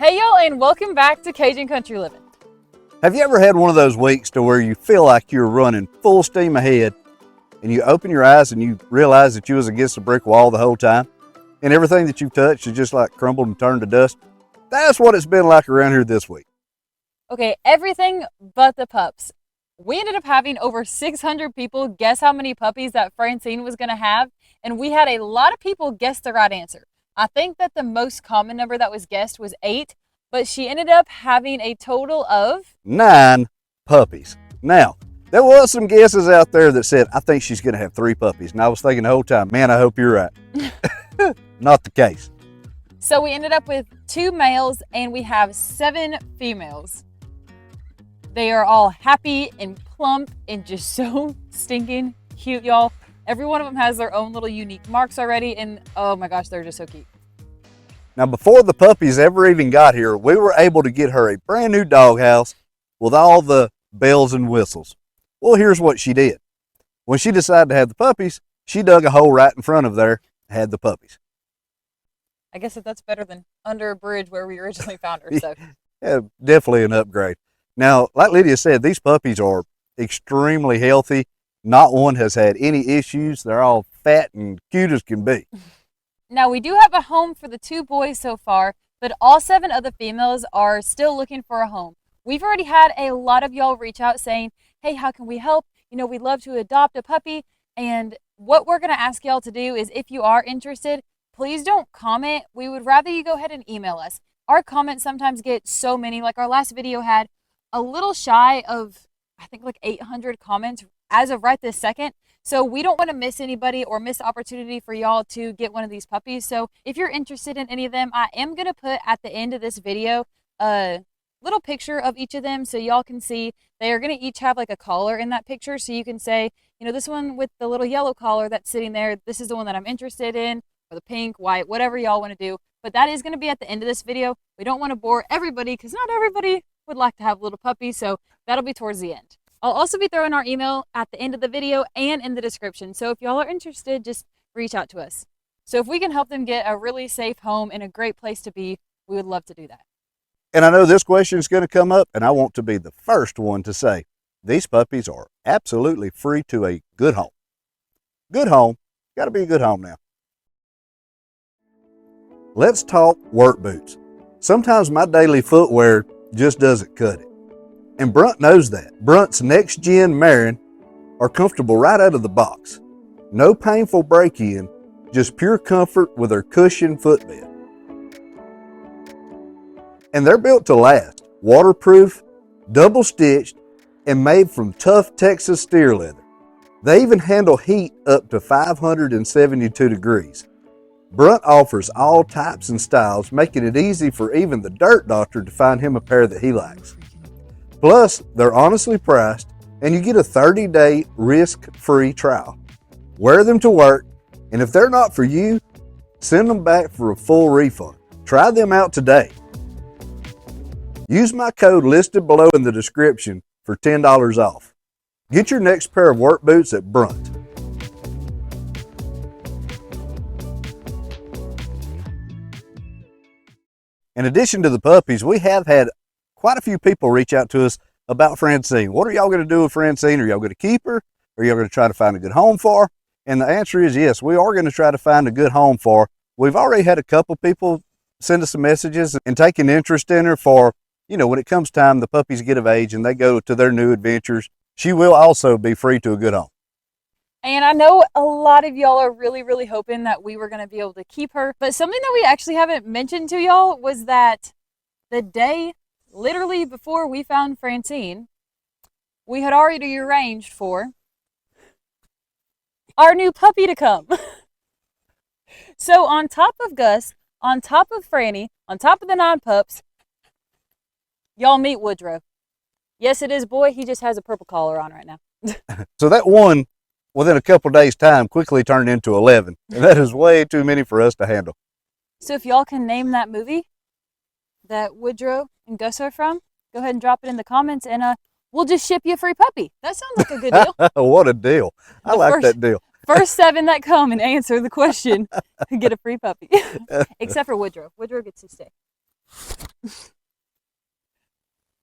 Hey y'all, and welcome back to Cajun Country Living. Have you ever had one of those weeks to where you feel like you're running full steam ahead and you open your eyes and you realize that you was against a brick wall the whole time and everything that you've touched is just like crumbled and turned to dust? That's what it's been like around here this week. Okay, everything but the pups. We ended up having over 600 people guess how many puppies that Francine was going to have, and we had a lot of people guess the right answer. I think that the most common number that was guessed was 8, but she ended up having a total of 9 puppies. Now, there was some guesses out there that said, I think she's going to have 3 puppies. And I was thinking the whole time, man, I hope you're right. Not the case. So we ended up with 2 males and we have 7 females. They are all happy and plump and just so stinking cute, y'all. Every one of them has their own little unique marks already, and oh my gosh, they're just so cute. Now, before the puppies ever even got here, we were able to get her a brand new doghouse with all the bells and whistles. Well, here's what she did. When she decided to have the puppies, she dug a hole right in front of there and had the puppies. I guess that's better than under a bridge where we originally found her. So yeah, definitely an upgrade. Now, like Lydia said, these puppies are extremely healthy. Not one has had any issues. They're all fat and cute as can be. Now, we do have a home for the 2 boys so far, but all 7 of the females are still looking for a home. We've already had a lot of y'all reach out saying, hey, how can we help? You know, we'd love to adopt a puppy. And what we're going to ask y'all to do is if you are interested, please don't comment. We would rather you go ahead and email us. Our comments sometimes get so many. Like our last video had a little shy of, I think, like 800 comments as of right this second. So we don't want to miss anybody or miss opportunity for y'all to get one of these puppies. So if you're interested in any of them, I am going to put at the end of this video a little picture of each of them so y'all can see. They are going to each have like a collar in that picture. So you can say, you know, this one with the little yellow collar that's sitting there, this is the one that I'm interested in, or the pink, white, whatever y'all want to do. But that is going to be at the end of this video. We don't want to bore everybody because not everybody would like to have little puppies. So that'll be towards the end. I'll also be throwing our email at the end of the video and in the description. So if y'all are interested, just reach out to us. So if we can help them get a really safe home and a great place to be, we would love to do that. And I know this question is going to come up, and I want to be the first one to say, these puppies are absolutely free to a good home. Good home. Got to be a good home now. Let's talk work boots. Sometimes my daily footwear just doesn't cut it. And Brunt knows that. Brunt's next gen Marin are comfortable right out of the box. No painful break-in, just pure comfort with their cushioned footbed. And they're built to last. Waterproof, double stitched, and made from tough Texas steer leather. They even handle heat up to 572 degrees. Brunt offers all types and styles, making it easy for even the dirt doctor to find him a pair that he likes. Plus, they're honestly priced, and you get a 30-day risk-free trial. Wear them to work, and if they're not for you, send them back for a full refund. Try them out today. Use my code listed below in the description for $10 off. Get your next pair of work boots at Brunt. In addition to the puppies, we have had quite a few people reach out to us about Francine. What are y'all going to do with Francine? Are y'all going to keep her? Are y'all going to try to find a good home for her? And the answer is yes, we are going to try to find a good home for her. We've already had a couple people send us some messages and take an interest in her for, you know, when it comes time, the puppies get of age and they go to their new adventures. She will also be free to a good home. And I know a lot of y'all are really, really hoping that we were going to be able to keep her. But something that we actually haven't mentioned to y'all was that the day literally before we found Francine, we had already arranged for our new puppy to come. So on top of Gus, on top of Franny, on top of the 9 pups, y'all meet Woodrow. Yes, it is boy. He just has a purple collar on right now. So that one, within a couple days' time, quickly turned into 11. And that is way too many for us to handle. So if y'all can name that movie that Woodrow and Gus are from, go ahead and drop it in the comments, and we'll just ship you a free puppy. That sounds like a good deal. What a deal. I like that deal. First 7 that come and answer the question get a free puppy. Except for Woodrow. Woodrow gets to stay.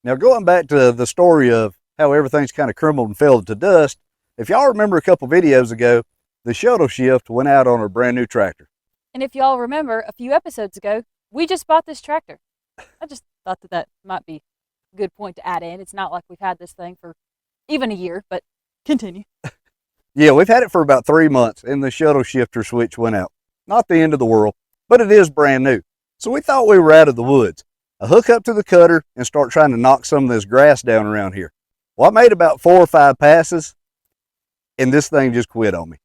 Now, going back to the story of how everything's kind of crumbled and fell to dust, if y'all remember a couple videos ago, the shuttle shift went out on a brand new tractor. And if y'all remember, a few episodes ago, we just bought this tractor. I just thought that might be a good point to add in. It's not like we've had this thing for even a year, but continue. Yeah, we've had it for about 3 months, and the shuttle shifter switch went out. Not the end of the world, but it is brand new. So we thought we were out of the woods. I hook up to the cutter and start trying to knock some of this grass down around here. Well, I made about 4 or 5 passes, and this thing just quit on me.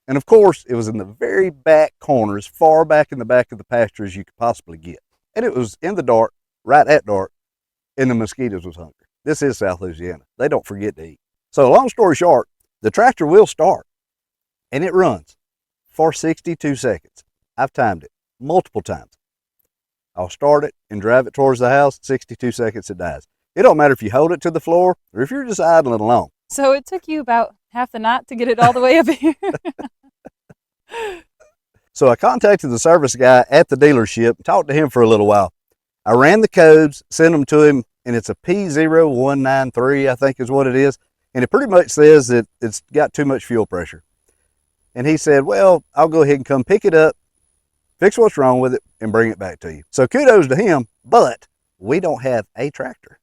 And of course, it was in the very back corner, as far back in the back of the pasture as you could possibly get. And it was in the dark, right at dark, and the mosquitoes was hungry. This is South Louisiana. They don't forget to eat. So long story short, the tractor will start, and it runs for 62 seconds. I've timed it multiple times. I'll start it and drive it towards the house, 62 seconds it dies. It don't matter if you hold it to the floor or if you're just idling along. So it took you about half the night to get it all the way up here. So I contacted the service guy at the dealership and talked to him for a little while. I ran the codes, sent them to him, and it's a P0193, I think is what it is. And it pretty much says that it's got too much fuel pressure. And he said, well, I'll go ahead and come pick it up, fix what's wrong with it, and bring it back to you. So kudos to him, but we don't have a tractor.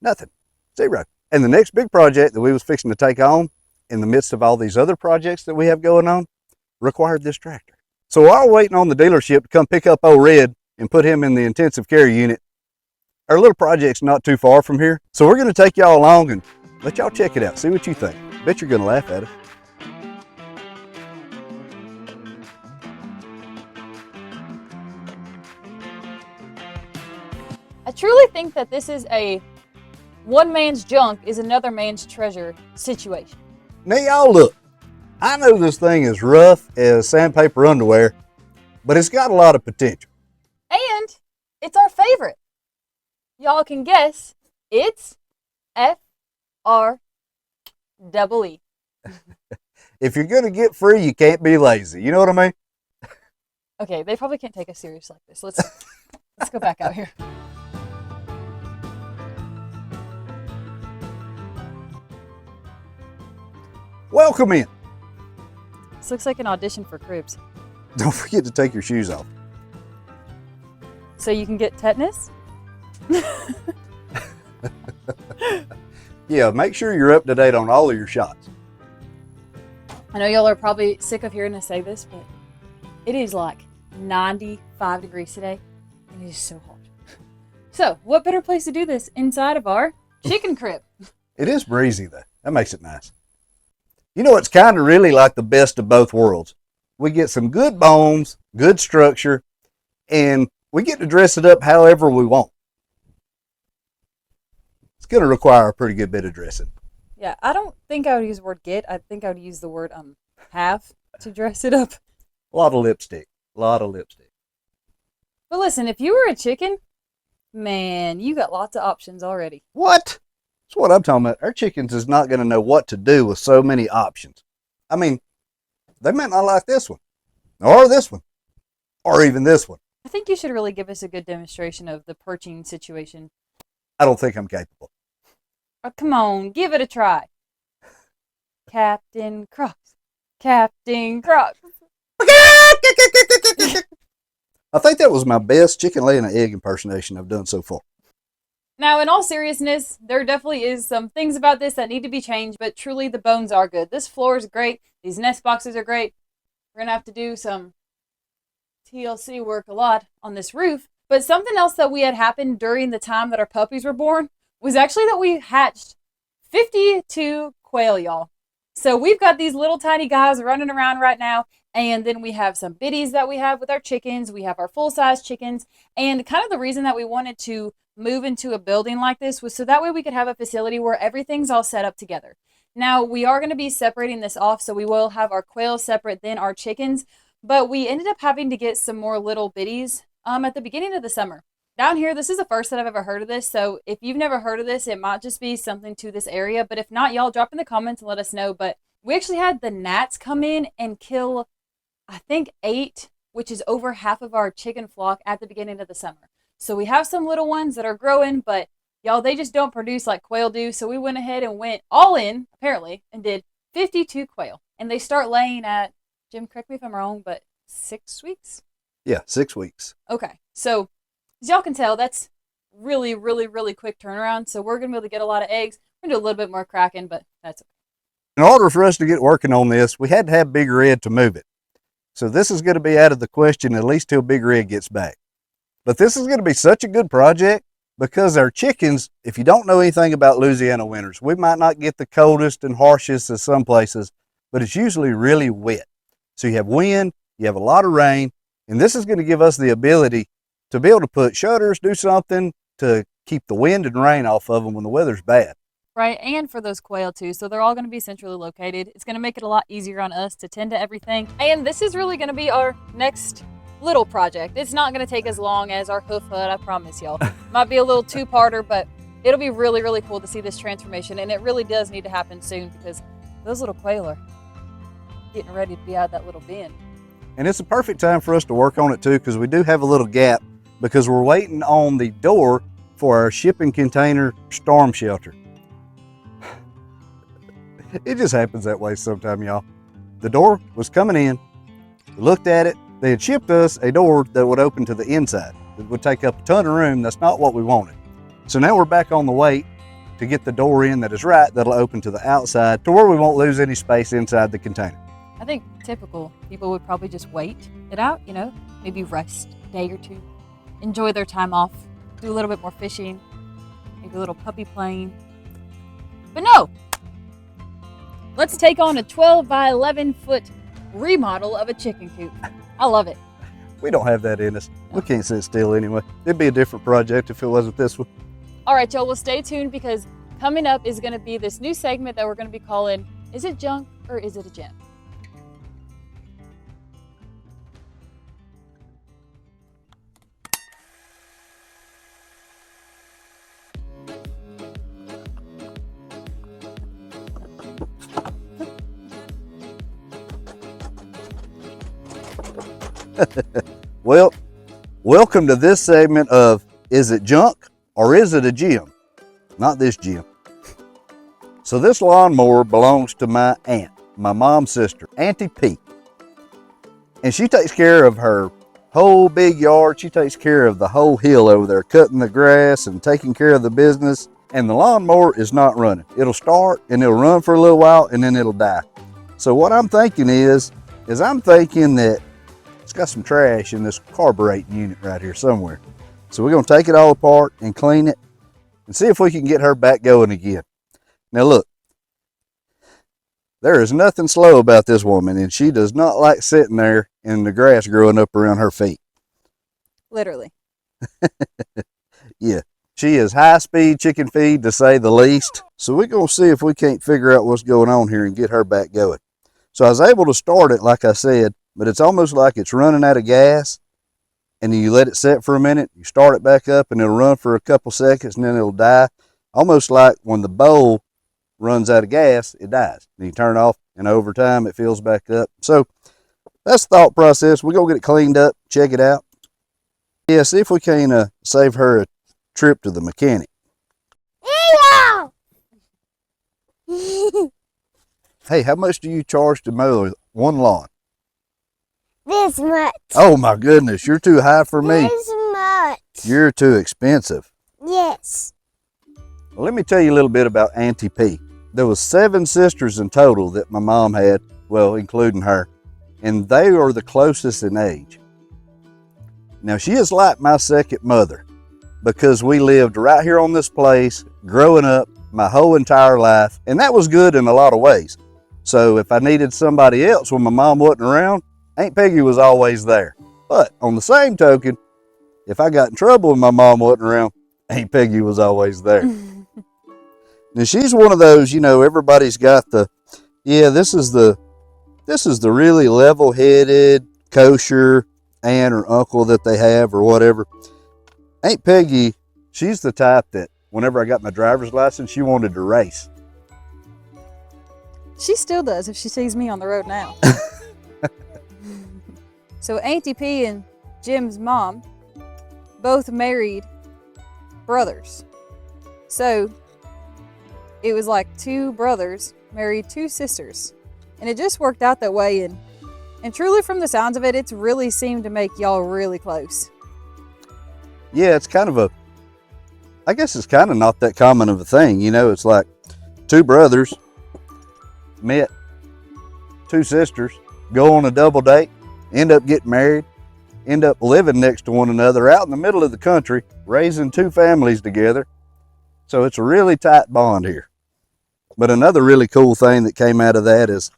Nothing. Zero. And the next big project that we was fixing to take on in the midst of all these other projects that we have going on required this tractor. So while we're waiting on the dealership to come pick up old Red and put him in the intensive care unit, our little project's not too far from here. So we're going to take y'all along and let y'all check it out. See what you think. Bet you're going to laugh at it. I truly think that this is a one man's junk is another man's treasure situation. Now y'all look, I know this thing is rough as sandpaper underwear, but it's got a lot of potential. And it's our favorite. Y'all can guess, it's FREE. If you're going to get free, you can't be lazy. You know what I mean? Okay, they probably can't take us serious like this. Let's go back out here. Welcome in. This looks like an audition for Cribs. Don't forget to take your shoes off. So you can get tetanus? Yeah, make sure you're up to date on all of your shots. I know y'all are probably sick of hearing us say this, but it is like 95 degrees today, and it is so hot. So, what better place to do this inside of our chicken crib? It is breezy though. That makes it nice. You know, it's kind of really like the best of both worlds. We get some good bones, good structure, and we get to dress it up however we want. It's going to require a pretty good bit of dressing. Yeah, I don't think I would use the word get. I think I would use the word have to dress it up. A lot of lipstick. A lot of lipstick. But listen, if you were a chicken, man, you got lots of options already. What? That's what I'm talking about. Our chickens is not going to know what to do with so many options. I mean, they might not like this one, or this one, or even this one. I think you should really give us a good demonstration of the perching situation. I don't think I'm capable. Oh, come on, give it a try. Captain Crocs. Captain Crocs. I think that was my best chicken laying an egg impersonation I've done so far. Now, in all seriousness, there definitely is some things about this that need to be changed, but truly the bones are good. This floor is great. These nest boxes are great. We're going to have to do some TLC work a lot on this roof. But something else that we had happened during the time that our puppies were born was actually that we hatched 52 quail, y'all. So we've got these little tiny guys running around right now. And then we have some biddies that we have with our chickens. We have our full-size chickens. And kind of the reason that we wanted to move into a building like this was so that way we could have a facility where everything's all set up together. Now, we are going to be separating this off, so we will have our quail separate than our chickens. But we ended up having to get some more little biddies at the beginning of the summer. Down here, this is the first that I've ever heard of this. So if you've never heard of this, it might just be something to this area. But if not, y'all drop in the comments and let us know. But we actually had the gnats come in and kill, I think, 8, which is over half of our chicken flock at the beginning of the summer. So we have some little ones that are growing, but y'all, they just don't produce like quail do. So we went ahead and went all in, apparently, and did 52 quail. And they start laying at, Jim, correct me if I'm wrong, but 6 weeks? Yeah, 6 weeks. Okay. So as y'all can tell, that's really, really, really quick turnaround. So we're going to be able to get a lot of eggs. We're going to do a little bit more cracking, but that's okay. In order for us to get working on this, we had to have Big Red to move it. So this is going to be out of the question at least till Big Red gets back. But this is going to be such a good project because our chickens, if you don't know anything about Louisiana winters, we might not get the coldest and harshest as some places, but it's usually really wet. So you have wind, you have a lot of rain, and this is going to give us the ability to be able to put shutters, do something to keep the wind and rain off of them when the weather's bad. Right, and for those quail too. So they're all going to be centrally located. It's going to make it a lot easier on us to tend to everything. And this is really going to be our next little project. It's not going to take as long as our hoof hut, I promise y'all. Might be a little two-parter, but it'll be really, really cool to see this transformation. And it really does need to happen soon because those little quail are getting ready to be out of that little bin. And it's a perfect time for us to work on it too because we do have a little gap because we're waiting on the door for our shipping container storm shelter. It just happens that way sometime, y'all. The door was coming in, we looked at it, they had shipped us a door that would open to the inside. It would take up a ton of room, that's not what we wanted. So now we're back on the wait to get the door in that is right, that'll open to the outside to where we won't lose any space inside the container. I think typical people would probably just wait it out, you know, maybe rest a day or two, enjoy their time off, do a little bit more fishing, maybe a little puppy playing. But no! Let's take on a 12 by 11 foot remodel of a chicken coop. I love it. We don't have that in us. We can't sit still anyway. It'd be a different project if it wasn't this one. All right, y'all, well, stay tuned because coming up is going to be this new segment that we're going to be calling, Is It Junk or Is It a Gem? Well, welcome to this segment of Is It Junk or Is It a Gem? Not this gym. So this lawnmower belongs to my aunt, my mom's sister, Auntie P. And she takes care of her whole big yard. She takes care of the whole hill over there, cutting the grass and taking care of the business. And the lawnmower is not running. It'll start and it'll run for a little while and then it'll die. So what I'm thinking is I'm thinking that it's got some trash in this carbureting unit right here somewhere. So we're gonna take it all apart and clean it and see if we can get her back going again. Now look, there is nothing slow about this woman, and she does not like sitting there in the grass growing up around her feet. Literally. Yeah, she is high-speed chicken feed to say the least. So we're gonna see if we can't figure out what's going on here and get her back going. So I was able to start it, like I said, but it's almost like it's running out of gas, and then you let it set for a minute, you start it back up, and it'll run for a couple seconds, and then it'll die. Almost like when the bowl runs out of gas, it dies. And you turn it off, and over time, it fills back up. So that's the thought process. We're going to get it cleaned up, check it out. Yeah, see if we can save her a trip to the mechanic. Hey, how much do you charge to mow one lawn? This much. Oh my goodness, you're too high for me. This much. You're too expensive. Yes. Well, let me tell you a little bit about Auntie P. There was 7 sisters in total that my mom had, well, including her, and they are the closest in age. Now, she is like my second mother because we lived right here on this place, growing up my whole entire life, and that was good in a lot of ways. So if I needed somebody else when my mom wasn't around, Aunt Peggy was always there. But on the same token, if I got in trouble when my mom wasn't around, Aunt Peggy was always there. Now she's one of those, you know, everybody's got the, yeah, this is the really level-headed, kosher aunt or uncle that they have or whatever. Aunt Peggy, she's the type that whenever I got my driver's license, she wanted to race. She still does if she sees me on the road now. So Auntie P and Jim's mom, both married brothers. So it was like two brothers married two sisters. And it just worked out that way. And truly, from the sounds of it, it's really seemed to make y'all really close. Yeah, it's kind of I guess it's kind of not that common of a thing. You know, it's like two brothers met two sisters, go on a double date, end up getting married, end up living next to one another out in the middle of the country, raising two families together. So it's a really tight bond here. But another really cool thing that came out of that is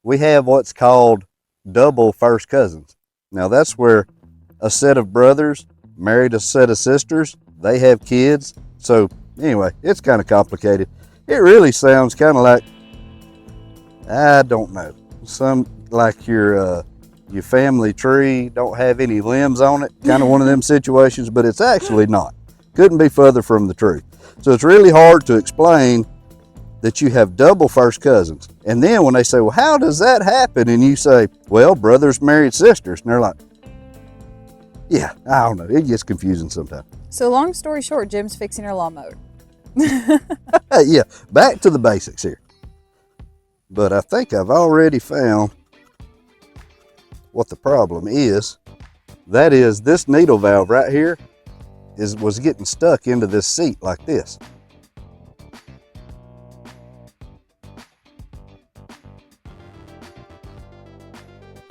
we have what's called double first cousins. Now that's where a set of brothers married a set of sisters. They have kids. So anyway, it's kind of complicated. It really sounds kind of like, I don't know, some like your family tree don't have any limbs on it, kind of one of them situations, but it's actually not. Couldn't be further from the truth. So it's really hard to explain that you have double first cousins. And then when they say, well, how does that happen? And you say, well, brothers married sisters. And they're like, yeah, I don't know. It gets confusing sometimes. So long story short, Jim's fixing her lawnmower. Yeah, back to the basics here. But I think I've already found what the problem is. That is, this needle valve right here was getting stuck into this seat like this.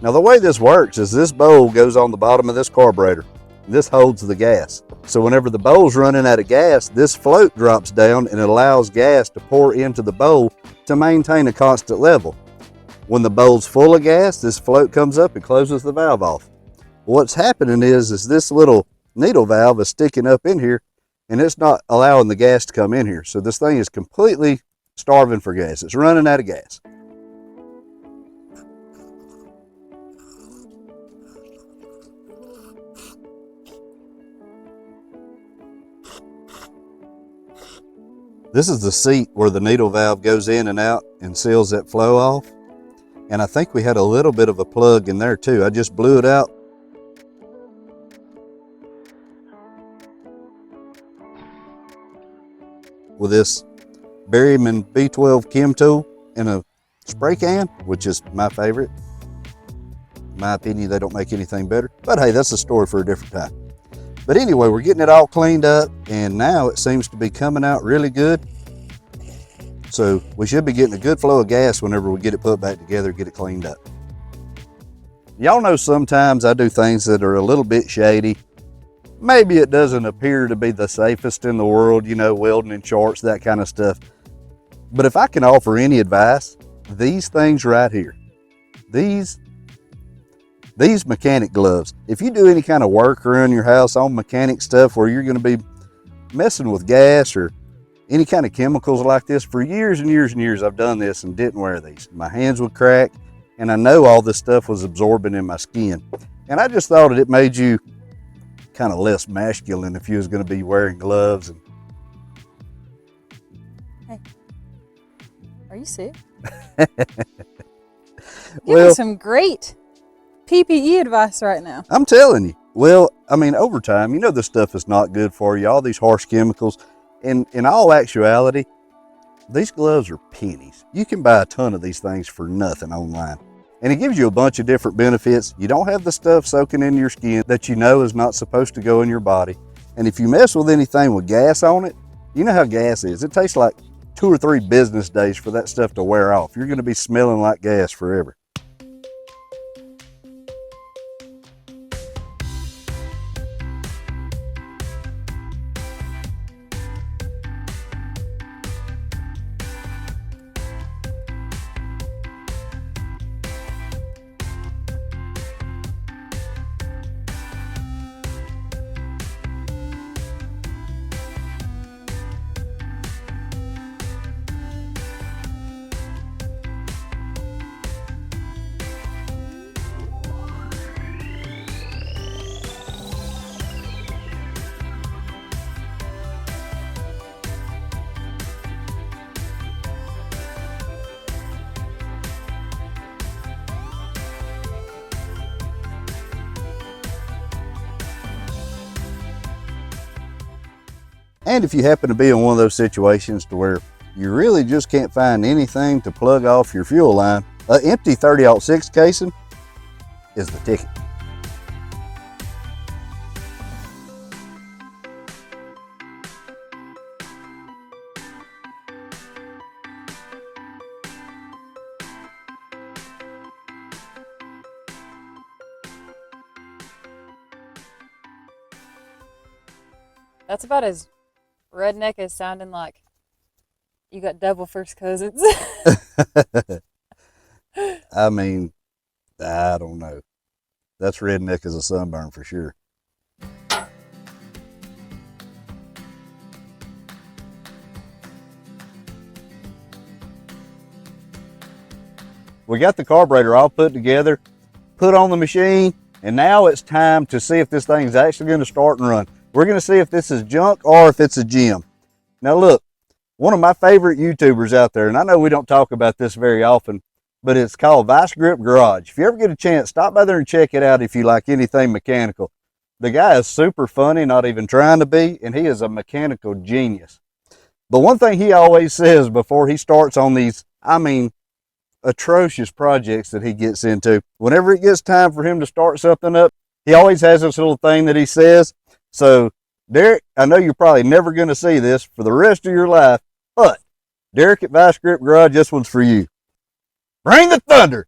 Now the way this works is this bowl goes on the bottom of this carburetor. This holds the gas. So whenever the bowl's running out of gas, this float drops down and it allows gas to pour into the bowl to maintain a constant level. When the bowl's full of gas, this float comes up and closes the valve off. What's happening is this little needle valve is sticking up in here and it's not allowing the gas to come in here. So this thing is completely starving for gas. It's running out of gas. This is the seat where the needle valve goes in and out and seals that flow off. And I think we had a little bit of a plug in there too. I just blew it out. With this Berryman B12 Chem tool in a spray can, which is my favorite. In my opinion, they don't make anything better. But hey, that's a story for a different time. But anyway, we're getting it all cleaned up and now it seems to be coming out really good. So we should be getting a good flow of gas whenever we get it put back together, get it cleaned up. Y'all know sometimes I do things that are a little bit shady. Maybe it doesn't appear to be the safest in the world, you know, welding in charts, that kind of stuff. But if I can offer any advice, these things right here, these mechanic gloves, if you do any kind of work around your house on mechanic stuff where you're going to be messing with gas or any kind of chemicals like this, for years and years and years I've done this and didn't wear these. My hands would crack and I know all this stuff was absorbing in my skin. And I just thought it made you kind of less masculine if you was going to be wearing gloves. And hey, are you sick? Well, Giving some great PPE advice right now. I'm telling you. Well, I mean, over time, you know this stuff is not good for you, all these harsh chemicals. And in all actuality, these gloves are pennies. You can buy a ton of these things for nothing online. And it gives you a bunch of different benefits. You don't have the stuff soaking into your skin that you know is not supposed to go in your body. And if you mess with anything with gas on it, you know how gas is. It takes like 2 or 3 business days for that stuff to wear off. You're going to be smelling like gas forever. And if you happen to be in one of those situations to where you really just can't find anything to plug off your fuel line, an empty 30-06 casing is the ticket. That's about as redneck as sounding like you got double first cousins. I mean, I don't know. That's redneck as a sunburn for sure. We got the carburetor all put together, put on the machine, and now it's time to see if this thing's actually going to start and run. We're going to see if this is junk or if it's a gem. Now look, one of my favorite YouTubers out there, and I know we don't talk about this very often, but it's called Vice Grip Garage. If you ever get a chance, stop by there and check it out if you like anything mechanical. The guy is super funny, not even trying to be, and he is a mechanical genius. But one thing he always says before he starts on these, atrocious projects that he gets into, whenever it gets time for him to start something up, he always has this little thing that he says. So, Derek, I know you're probably never going to see this for the rest of your life, but Derek at Vice Grip Garage, this one's for you. Bring the thunder!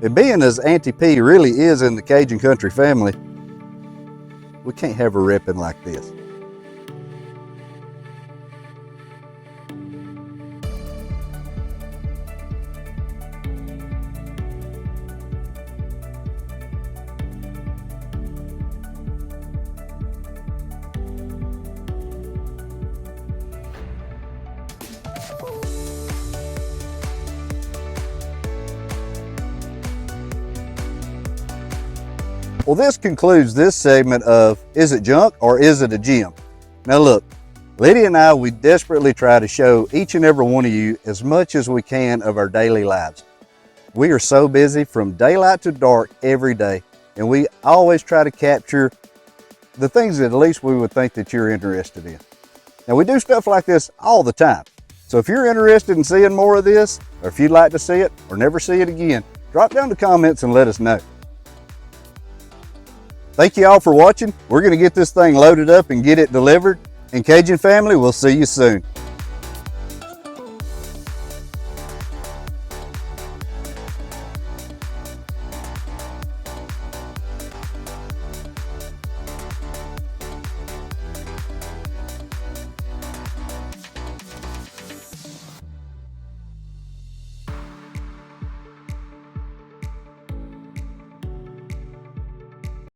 And being as Auntie P really is in the Cajun country family, we can't have her repping like this. Well, this concludes this segment of Is It Junk or Is It a Gem? Now look, Lydia and I, we desperately try to show each and every one of you as much as we can of our daily lives. We are so busy from daylight to dark every day, and we always try to capture the things that at least we would think that you're interested in. Now we do stuff like this all the time. So if you're interested in seeing more of this, or if you'd like to see it or never see it again, drop down the comments and let us know. Thank you all for watching. We're going to get this thing loaded up and get it delivered. And Cajun family, we'll see you soon.